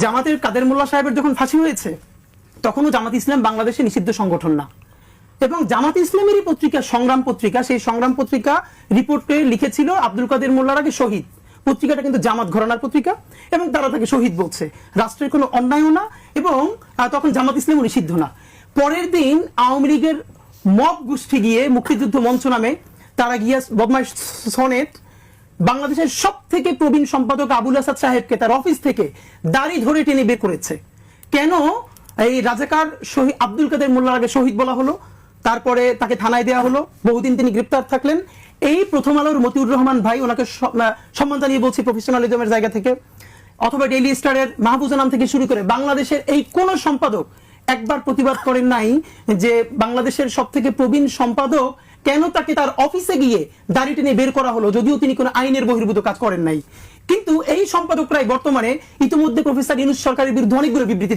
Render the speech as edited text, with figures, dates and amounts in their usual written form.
জামাতের কাদের মোল্লা সাহেবের যখন ফাঁসি হয়েছে তখনও জামাত ইসলাম বাংলাদেশে নিষিদ্ধ সংগঠন না, এবং জামাত ইসলামেরই পত্রিকা সংগ্রাম পত্রিকা, সেই সংগ্রাম পত্রিকা রিপোর্টে লিখেছিল আব্দুল কাদের মোল্লার আগে শহীদ। পত্রিকাটা কিন্তু জামাত ঘরানার পত্রিকা এবং তারা তাকে শহীদ বলছে, রাষ্ট্রের কোনো অন্যায়ও না, এবং তখন জামাত ইসলামও নিষিদ্ধ না। পরের দিন আওয়ামী লীগের মব গোষ্ঠী গিয়ে মুক্তিযুদ্ধ মঞ্চ নামে তারা গিয়ে বদমাইশ সনেট বাংলাদেশের সব থেকে প্রবীণ সম্পাদক আবুল আসাদ সাহেবকে তার অফিস থেকে দাড়ি ধরে টেনে বের করেছে। কেন এই রাজাকার শহীদ আব্দুল কাদের মোল্লার আগে শহীদ বলা হলো, তারপরে তাকে থানায় দেওয়া হলো, বহুদিন তিনি গ্রেপ্তার থাকলেন। এই প্রথম আলোর মতিউর রহমান ভাই, ওনাকে সম্মান জানিয়ে বলছি প্রফেশনালিজমের জায়গা থেকে, অথবা ডেইলি স্টারের মাহফুজা নাম থেকে শুরু করে বাংলাদেশের এই কোন সম্পাদক একবার প্রতিবাদ করেন নাই যে বাংলাদেশের সব থেকে প্রবীণ সম্পাদক কেন তাকে তার অফিসে গিয়ে দাড়ি টেনে বের করা হলো, যদিও তিনি কোনো আইনের বহির্ভূত কাজ করেন নাই। কিন্তু এই সম্পাদকরাই বর্তমানে ইতিমধ্যে প্রফেসর ইউনূস সরকারের বিরুদ্ধে অনেকগুলো বিবৃতি